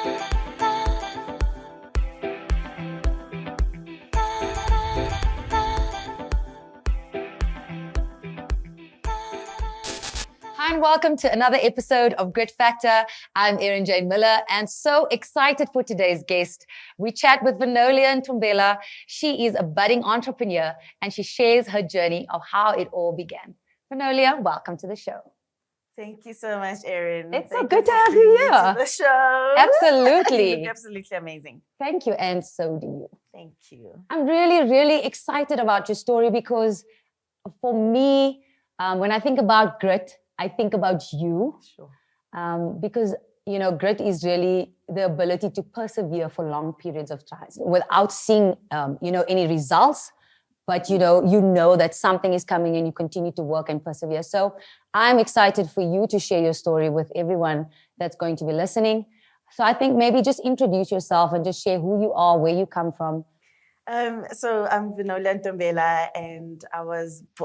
Hi and welcome to another episode of Grit Factor. I'm Erin Jane Miller and so excited for today's guest. We chat with Vinolia Ntombela. She is a budding entrepreneur and she shares her journey of how it all began. Vinolia, welcome to the show. Thank you so much, Erin. It's so good to have you here. To the show. Absolutely. You look absolutely amazing. Thank you, and so do you. Thank you. I'm really, really excited about your story because for me, when I think about grit, I think about you. Sure. Because, you know, grit is really the ability to persevere for long periods of time without seeing, any results. But, you know that something is coming and you continue to work and persevere. So I'm excited for you to share your story with everyone that's going to be listening. So I think maybe just introduce yourself and just share who you are, where you come from. So I'm Vinolia Ntombela and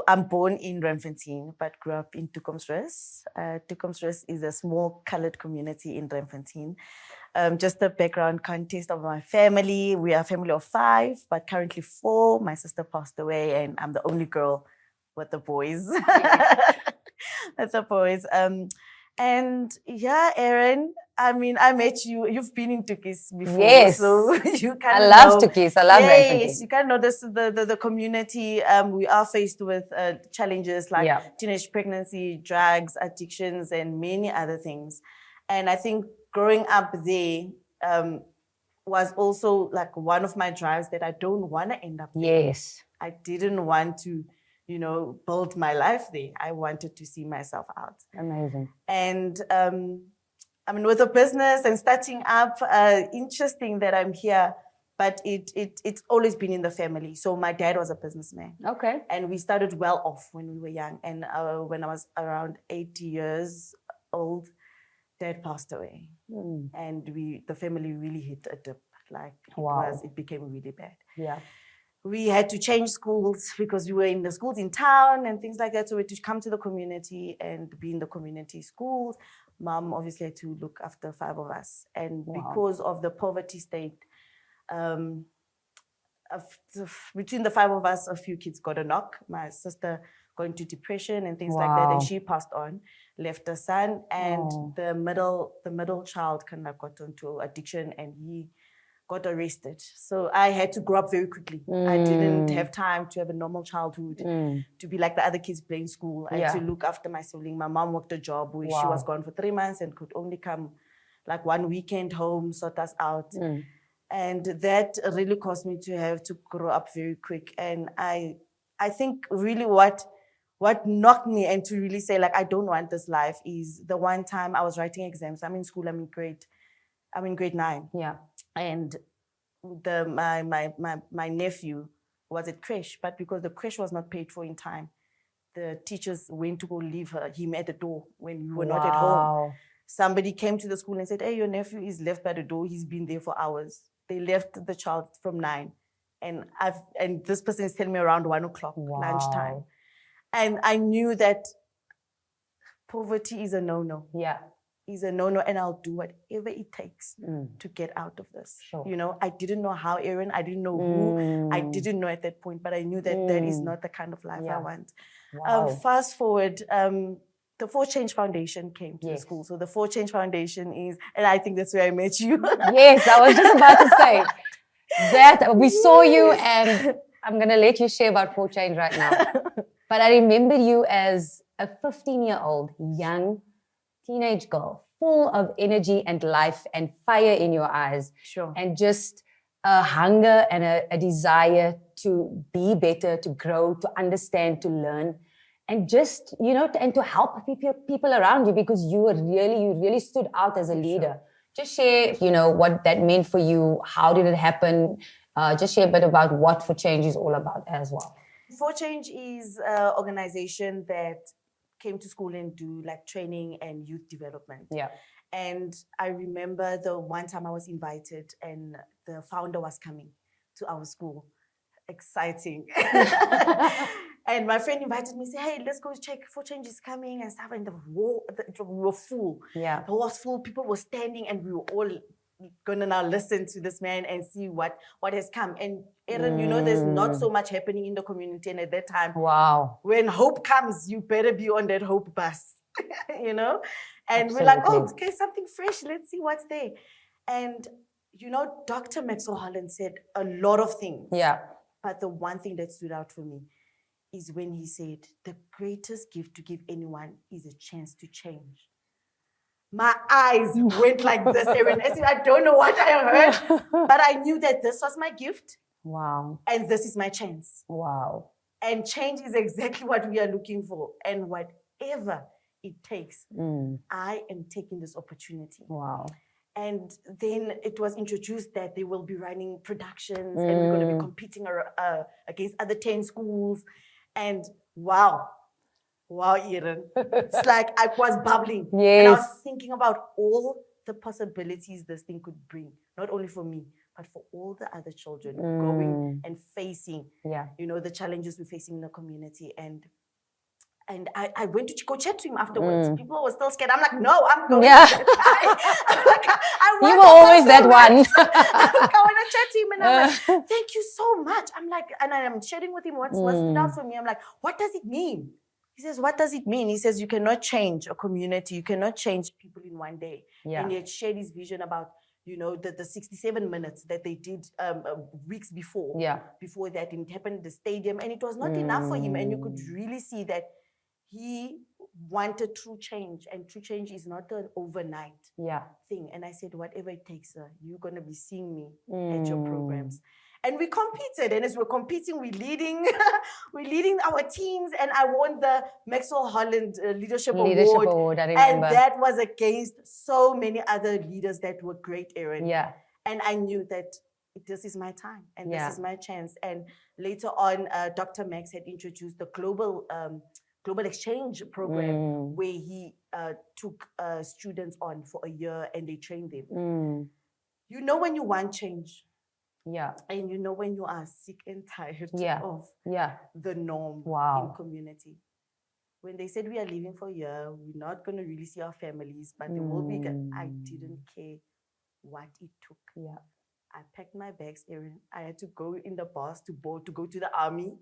I'm born in Randfontein, but grew up in Toekomsrus. Toekomsrus is a small colored community in Randfontein. Just the background context of my family. We are a family of 5, but currently 4. My sister passed away and I'm the only girl with the boys. With the boys. And yeah, Erin, I mean, I met you. You've been in Tukis before. Yes. So you can I love Tukis. I love Randfontein. Yes, you can know the community. We are faced with challenges like teenage pregnancy, drugs, addictions, and many other things. And I think growing up there was also like one of my drives that I don't want to end up there. Yes. I didn't want to build my life there. I wanted to see myself out. Amazing. And I mean, with the business and starting up, interesting that I'm here, but it's always been in the family. So my dad was a businessman. Okay. And we started well off when we were young. And when I was around 80 years old, Dad passed away. And the family really hit a dip. Like it became really bad. Yeah. We had to change schools because we were in the schools in town and things like that. So we had to come to the community and be in the community schools. Mom obviously had to look after 5 of us. And because of the poverty state, between the 5 of us, a few kids got a knock. My sister got into depression and things like that. And she passed on, left a son. And the middle child kind of got into addiction and he got arrested. So I had to grow up very quickly. I didn't have time to have a normal childhood, to be like the other kids playing school. I had to look after my sibling. My mom worked a job where she was gone for 3 months and could only come like 1 weekend home, sort us out. And that really caused me to have to grow up very quick. And I think really what knocked me and to really say like, I don't want this life is the one time I was writing exams. I'm in school, I'm in grade 9. Yeah. And my nephew was at creche, but because the creche was not paid for in time, the teachers went to go leave him at the door when we were not at home. Somebody came to the school and said, "Hey, your nephew is left by the door. He's been there for hours." They left the child from 9, and this person is telling me around 1 o'clock lunchtime, and I knew that poverty is a no-no. Yeah. Is a no-no, and I'll do whatever it takes to get out of this. Sure. I didn't know how, Erin. I didn't know who. I didn't know at that point, but I knew that that is not the kind of life I want. Wow. Fast forward, the For Change Foundation came to the school. So the For Change Foundation is, and I think that's where I met you. Yes, I was just about to say that we saw you, and I'm going to let you share about For Change right now. But I remember you as a 15-year-old young teenage girl, full of energy and life and fire in your eyes. Sure. And just a hunger and a desire to be better, to grow, to understand, to learn. And just, and to help people around you because you really stood out as a leader. Sure. Just share, what that meant for you. How did it happen? Just share a bit about what For Change is all about as well. For Change is an organization that came to school and do like training and youth development. Yeah. And I remember the one time I was invited and the founder was coming to our school. Exciting. And my friend invited me, say, hey, let's go check For Change is coming and stuff. And we were full. Yeah. The hall was full. People were standing and we were all gonna now listen to this man and see what has come. And Aaron, you know, there's not so much happening in the community, and at that time, wow, when hope comes, you better be on that hope bus, you know. And we're like, oh, okay, something fresh. Let's see what's there. And you know, Dr. Maxwell Holland said a lot of things. Yeah. But the one thing that stood out for me is when he said, the greatest gift to give anyone is a chance to change. My eyes went like this, Erin. I don't know what I heard, but I knew that this was my gift. Wow. And this is my chance. Wow. And change is exactly what we are looking for. And whatever it takes, I am taking this opportunity. Wow. And then it was introduced that they will be running productions and we're going to be competing against other 10 schools. And wow, Aaron. It's like I was bubbling. Yes. And I was thinking about all the possibilities this thing could bring, not only for me, but for all the other children going and facing, you know, the challenges we're facing in the community. And I went to go chat to him afterwards. People were still scared. I'm like, no, I'm going to you were always that one. I want to chat to him and I'm like, thank you so much. I'm like, and I'm sharing with him what's stood out for me. I'm like, what does it mean? He says, what does it mean? He says, you cannot change a community. You cannot change people in one day. And he had shared his vision about, you know, the 67 minutes that they did weeks before. Before that, and it happened at the stadium. And it was not enough for him. And you could really see that he wanted true change. And true change is not an overnight thing. And I said, whatever it takes, you're going to be seeing me at your programs. And we competed, and as we're competing, we're leading our teams, and I won the Maxwell Holland Leadership Award. I remember. And that was against so many other leaders that were great, Aaron. And I knew that this is my time, and this is my chance. And later on, Dr. Max had introduced the global exchange program, where he took students on for a year, and they trained them. You know, when you want change. And you know when you are sick and tired of the norm in community. When they said we are leaving for a year, we're not going to really see our families, but there will be, I didn't care what it took. I packed my bags, Aaron. I had to go in the bus to go to the army.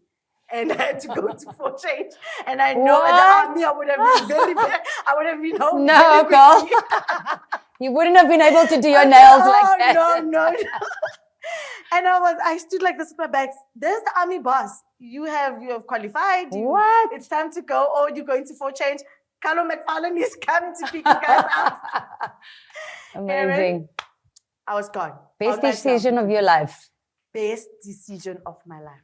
And I had to go to for change. And I know at the army I would have been very bad. I would have been home. No, girl. You wouldn't have been able to do your nails like that. No. And I stood like this with my bags. There's the army boss. You have qualified. What? It's time to go. Or you're going to for change. Carlo McFarlane is coming to pick you guys up. Amazing. Aaron, I was gone. Best decision of your life. Best decision of my life.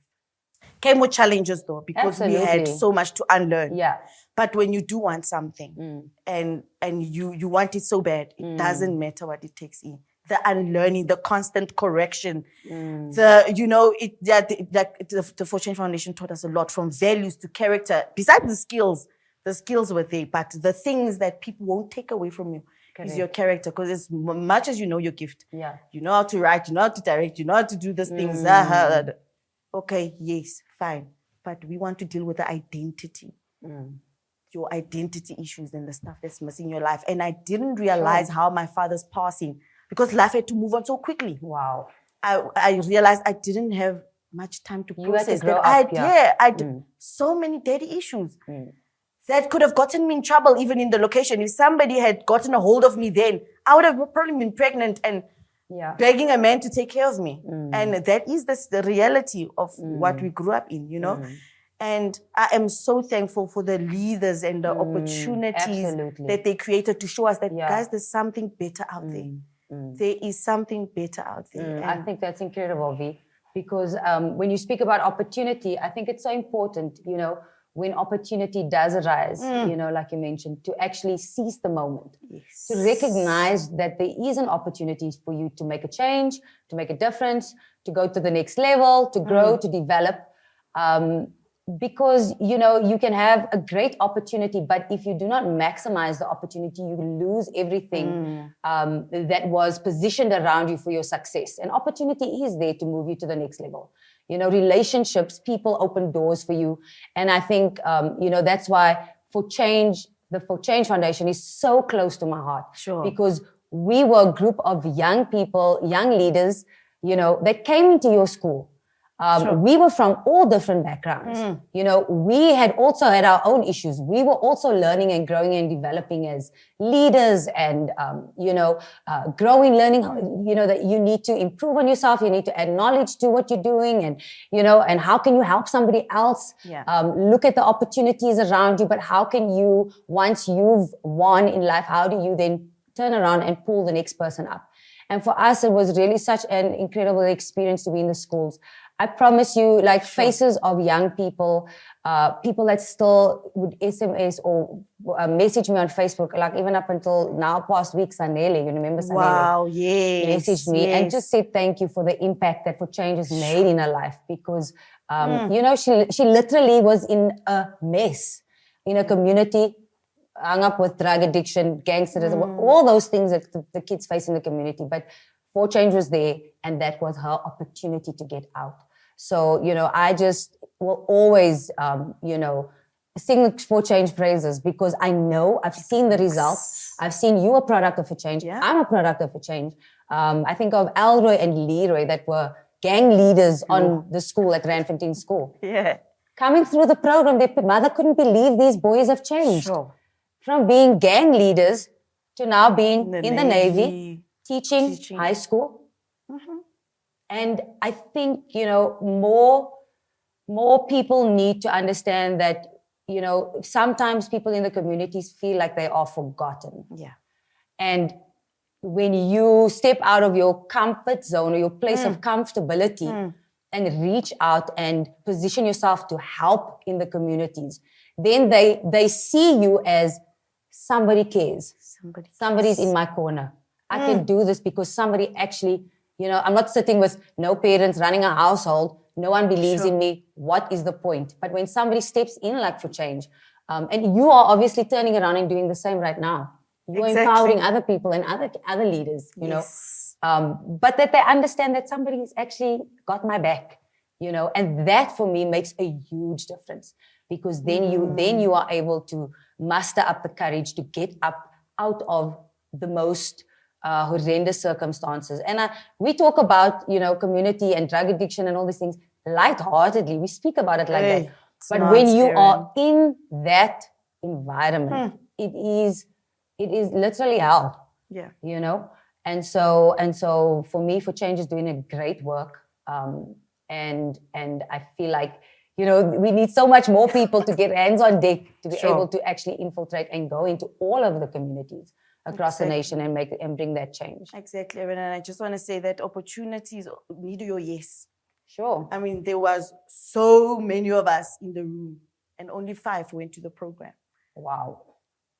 Came with challenges though, because we had so much to unlearn. But when you do want something and you want it so bad, it doesn't matter what it takes in. The unlearning, the constant correction, the For Foundation taught us a lot, from values to character. Besides the skills were there, but the things that people won't take away from you is your character. Because as much as you know your gift, you know how to write, you know how to direct, you know how to do these things. Okay, yes, fine. But we want to deal with the identity. Your identity issues and the stuff that's missing in your life. And I didn't realize how my father's passing, because life had to move on so quickly. Wow. I realized I didn't have much time to process that. I did so many daddy issues that could have gotten me in trouble even in the location. If somebody had gotten a hold of me then, I would have probably been pregnant and begging a man to take care of me. And that is the reality of what we grew up in, you know. And I am so thankful for the leaders and the opportunities that they created to show us that, guys, there's something better out there. There is something better out there. I think that's incredible, V, because when you speak about opportunity, I think it's so important, you know, when opportunity does arise, you know, like you mentioned, to actually seize the moment, to recognize that there is an opportunity for you to make a change, to make a difference, to go to the next level, to grow, to develop. Because, you know, you can have a great opportunity, but if you do not maximize the opportunity, you lose everything that was positioned around you for your success. And opportunity is there to move you to the next level. You know, relationships, people open doors for you. And I think, you know, that's why For Change, the For Change Foundation is so close to my heart. Sure. Because we were a group of young people, young leaders, you know, that came into your school. We were from all different backgrounds. You know, we had also had our own issues. We were also learning and growing and developing as leaders and, you know, growing, learning, you know, that you need to improve on yourself. You need to add knowledge to what you're doing and, you know, and how can you help somebody else? Look at the opportunities around you, but how can you, once you've won in life, how do you then turn around and pull the next person up? And for us, it was really such an incredible experience to be in the schools. I promise you, like faces of young people, people that still would SMS or message me on Facebook, like even up until now, past week, Sanele, you remember Sanele? Wow, yes. Messaged me and just said thank you for the impact that For Change has made in her life because, you know, she literally was in a mess in a community, hung up with drug addiction, gangsterism, all those things that the kids face in the community. But For Change was there, and that was her opportunity to get out. So, you know, I just will always, you know, sing For Change praises because I know I've seen the results. I've seen you a product of For Change. I'm a product of For Change. I think of Elroy and Leroy that were gang leaders on the school at Randfontein School. Coming through the program, their mother couldn't believe these boys have changed. From being gang leaders to now being in the Navy, teaching high school. And I think, you know, more people need to understand that, you know, sometimes people in the communities feel like they are forgotten. And when you step out of your comfort zone or your place of comfortability and reach out and position yourself to help in the communities, then they see you as somebody cares. Somebody's in my corner. I can do this because somebody actually, you know, I'm not sitting with no parents running a household. No one believes in me. What is the point? But when somebody steps in like For Change, and you are obviously turning around and doing the same right now. You're empowering other people and other leaders, you know. But that they understand that somebody's actually got my back, you know, and that for me makes a huge difference because then you are able to muster up the courage to get up out of the most horrendous circumstances. And we talk about, you know, community and drug addiction and all these things lightheartedly. We speak about it like that. But when you are in that environment, it is literally hell. You know? And so for me, For Change is doing a great work. And I feel like, you know, we need so much more people to get hands on deck to be able to actually infiltrate and go into all of the communities across the nation and bring that change. Exactly, Erin. And I just want to say that opportunities need your yes. I mean, there was so many of us in the room and only 5 went to the program. Wow.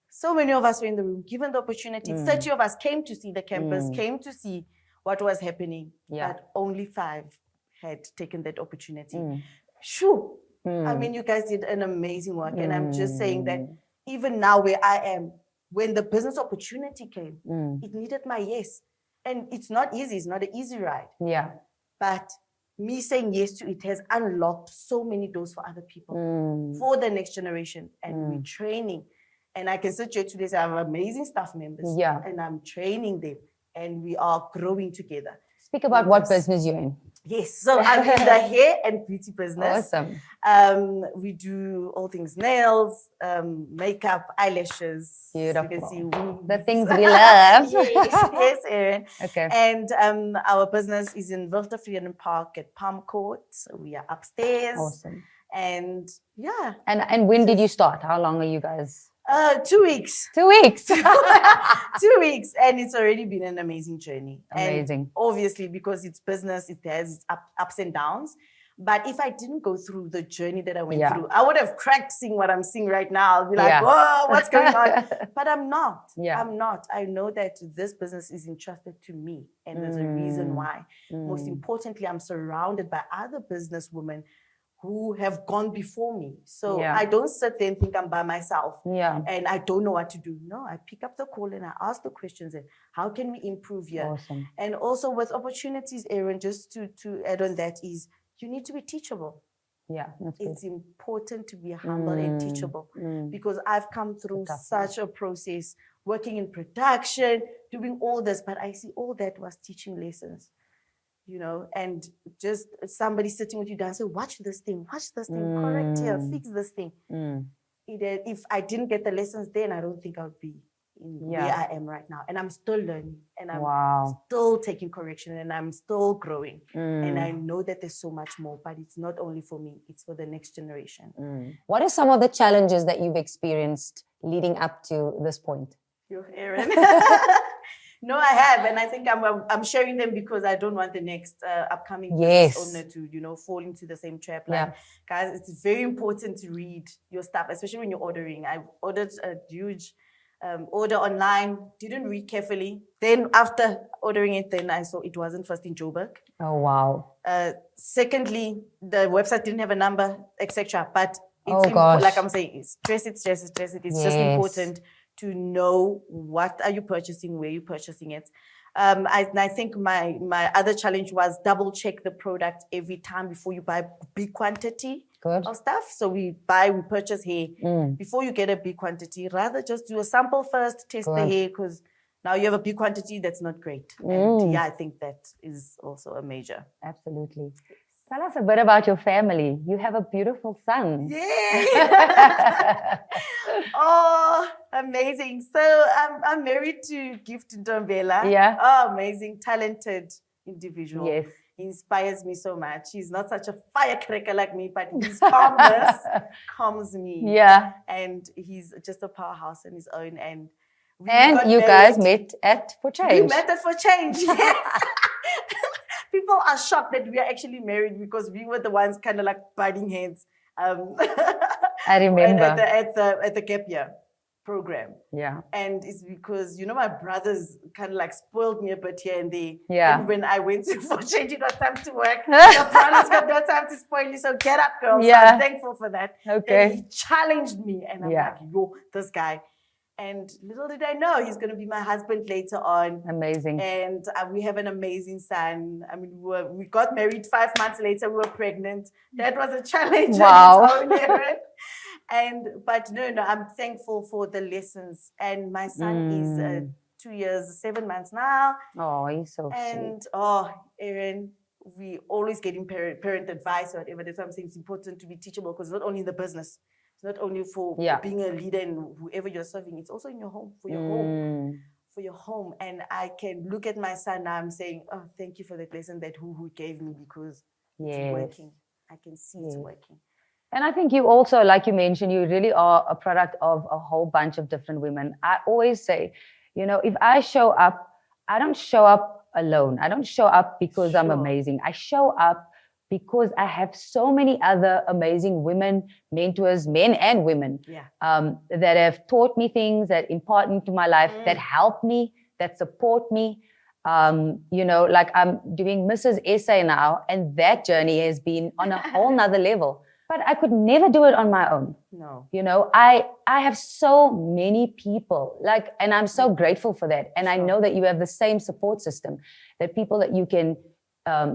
So many of us were in the room, given the opportunity. 30 of us came to see the campus, came to see what was happening. But only 5 had taken that opportunity. I mean, you guys did an amazing work. And I'm just saying that even now where I am, when the business opportunity came, it needed my yes. And it's not easy. It's not an easy ride. But me saying yes to it has unlocked so many doors for other people, for the next generation. And we're training. And I can sit here today and say I have amazing staff members. And I'm training them. And we are growing together. Speak about what business you're in. Yes, so I'm in the hair and beauty business. Awesome. We do all things nails, makeup, eyelashes. Beautiful. You can see the things we love. yes, Erin. Okay. And our business is in Wilter Freedom Park at Palm Court. So we are upstairs. Awesome. And yeah. And when did you start? How long are you guys? 2 weeks. 2 weeks. 2 weeks. And it's already been an amazing journey. Amazing. And obviously, because it's business, it has its ups and downs. But if I didn't go through the journey that I went through, I would have cracked seeing what I'm seeing right now. I'll be like, whoa, what's going on? But I'm not. I'm not. I know that this business is entrusted to me. And there's a reason why. Most importantly, I'm surrounded by other businesswomen who have gone before me. So I don't sit there and think I'm by myself and I don't know what to do. No, I pick up the call and I ask the questions and how can we improve here? Awesome. And also with opportunities, Erin, just to add on that is you need to be teachable. Yeah, that's good. It's important to be humble and teachable because I've come through such a process, working in production, doing all this, but I see all that was teaching lessons, you know, and just somebody sitting with you down, say, watch this thing, correct here, fix this thing. If I didn't get the lessons then, I don't think I would be where I am right now. And I'm still learning, and I'm still taking correction, and I'm still growing. And I know that there's so much more, but it's not only for me, it's for the next generation. What are some of the challenges that you've experienced leading up to this point? You're Aaron. No, I have, and I think I'm sharing them because I don't want the next upcoming business owner to, you know, fall into the same trap. Like, guys, it's very important to read your stuff, especially when you're ordering. I ordered a huge order online, didn't read carefully. Then after ordering it, then I saw it wasn't first in Joburg. Oh, wow. Secondly, the website didn't have a number, etc. But it's like I'm saying, stress it. It's just important to know what are you purchasing, where you're purchasing it. I think my other challenge was double check the product every time before you buy big quantity of stuff. So we purchase hair. Before you get a big quantity, rather just do a sample first, test the hair, because now you have a big quantity that's not great. And I think that is also a major. Absolutely. Tell us a bit about your family. You have a beautiful son. Yay! Oh, amazing. So I'm married to Gift Ntombela. Yeah. Oh, amazing, talented individual. Yes. He inspires me so much. He's not such a firecracker like me, but his calmness calms me. Yeah. And he's just a powerhouse on his own. And you guys met at For Change. We met at For Change, yes. People are shocked that we are actually married because we were the ones kind of like butting heads. I remember. At the gap year program. Yeah. And it's because, you know, my brothers kind of like spoiled me a bit here and there. Yeah. And when I went to For Change, it was time to work. The brothers got no time to spoil you. So get up, girls. Yeah. So I'm thankful for that. Okay. And he challenged me. And I'm like, yo, this guy. And little did I know he's going to be my husband later on. Amazing. And we have an amazing son. I mean, we got married 5 months later. We were pregnant. That was a challenge. Wow. But no, I'm thankful for the lessons. And my son is 2 years, 7 months now. Oh, he's so sweet. And Aaron, we always getting parent advice or whatever. That's why I'm saying it's important to be teachable, because not only in the business. It's not only for being a leader and whoever you're serving, it's also in your home, for your home. And I can look at my son now, I'm saying, oh, thank you for that lesson that who gave me, because it's working. I can see it's working. And I think you also, like you mentioned, you really are a product of a whole bunch of different women. I always say, you know, if I show up, I don't show up alone. I don't show up because I'm amazing. I show up because I have so many other amazing women, mentors, men and women, that have taught me things, that impart into my life, that help me, that support me. You know, like I'm doing Mrs. SA now, and that journey has been on a whole nother level. But I could never do it on my own. No. You know, I have so many people, and I'm so grateful for that. And I know that you have the same support system, that people that you can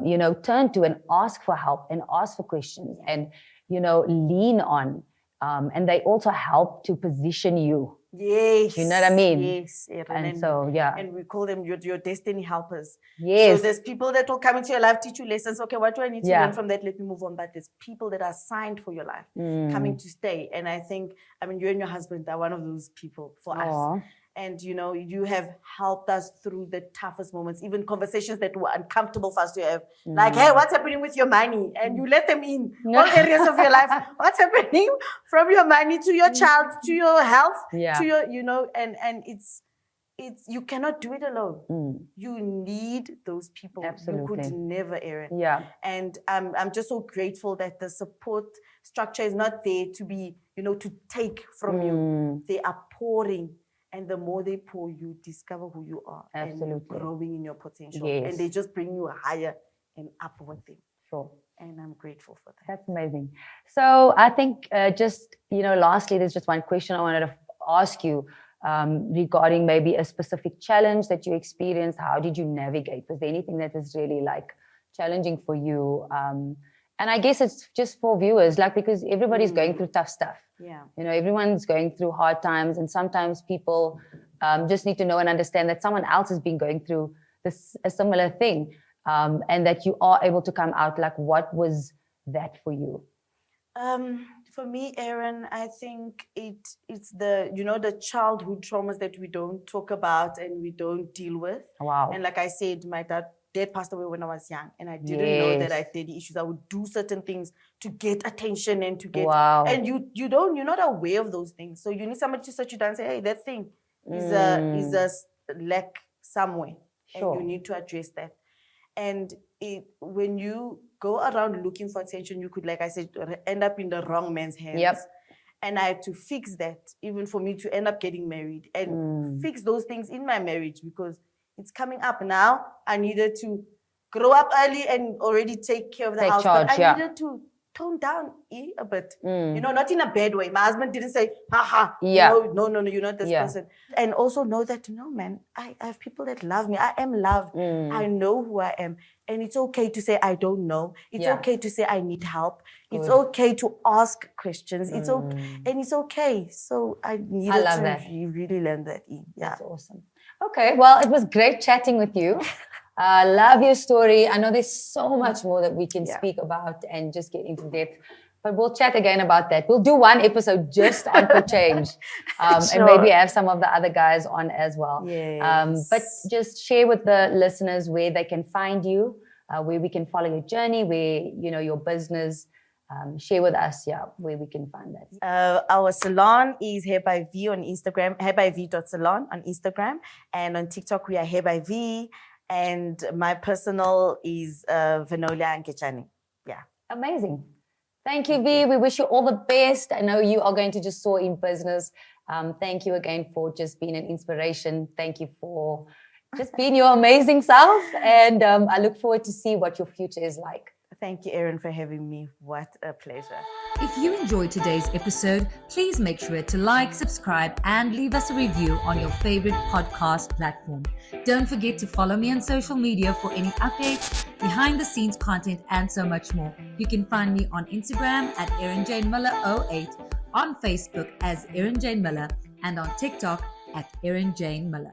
you know, turn to and ask for help and ask for questions and, you know, lean on. And they also help to position you. Yes. You know what I mean? Yes. And so, yeah. And we call them your destiny helpers. Yes. So there's people that will come into your life, teach you lessons. Okay, what do I need to learn from that? Let me move on. But there's people that are signed for your life, coming to stay. And I think, I mean, you and your husband are one of those people for us. And, you know, you have helped us through the toughest moments, even conversations that were uncomfortable for us to have. Like, hey, what's happening with your money? And you let them in all areas of your life. What's happening from your money to your child, to your health, to your, you know, and it's, you cannot do it alone. You need those people. Absolutely. You could never, Aaron. Yeah. And I'm just so grateful that the support structure is not there to be, you know, to take from you. They are pouring. And the more they pour, you discover who you are. Absolutely. And you're growing in your potential. Yes. And they just bring you higher and up with them. Sure. And I'm grateful for that. That's amazing. So I think just, you know, lastly, there's just one question I wanted to ask you regarding maybe a specific challenge that you experienced. How did you navigate? Was there anything that was really like challenging for you? And I guess it's just for viewers, like, because everybody's going through tough stuff. Yeah. You know, everyone's going through hard times, and sometimes people just need to know and understand that someone else has been going through a similar thing, and that you are able to come out. Like, what was that for you? For me, Aaron, I think it's the childhood traumas that we don't talk about and we don't deal with. Wow. And like I said, my dad passed away when I was young, and I didn't know that I had daddy issues. I would do certain things to get attention and to get, and you're not aware of those things. So you need somebody to sit you down and say, hey, that thing is a lack somewhere, and you need to address that. And when you go around looking for attention, you could, like I said, end up in the wrong man's hands. Yep. And I had to fix that, even for me to end up getting married and fix those things in my marriage, because it's coming up now. I needed to grow up early and already take care of the house. Charge, but I needed to tone down a bit. You know, not in a bad way. My husband didn't say, haha, no, you're not this person. And also know that, no, man, I have people that love me. I am loved. I know who I am. And it's okay to say, I don't know. It's okay to say, I need help. It's okay to ask questions. It's okay. And it's okay. So I needed to really learn that. That's awesome. Okay, well, it was great chatting with you. Love your story. I know there's so much more that we can speak about and just get into depth, but we'll chat again about that. We'll do one episode just on For Change, and maybe have some of the other guys on as well. Yes. But just share with the listeners where they can find you, where we can follow your journey, where, you know, your business. Share with us, where we can find that. Our salon is Hair by V on Instagram, hairbyv.salon on Instagram, and on TikTok we are Hair by V, and my personal is Vinolia and Kechani. Yeah. Amazing. Thank you, V. We wish you all the best. I know you are going to just soar in business. Thank you again for just being an inspiration. Thank you for just being your amazing self, and I look forward to see what your future is like. Thank you, Aaron, for having me. What a pleasure. If you enjoyed today's episode, please make sure to like, subscribe, and leave us a review on your favorite podcast platform. Don't forget to follow me on social media for any updates, behind the scenes content, and so much more. You can find me on Instagram at erinjanemiller08, on Facebook as Erin Jane Miller, and on TikTok at Erin Jane Miller.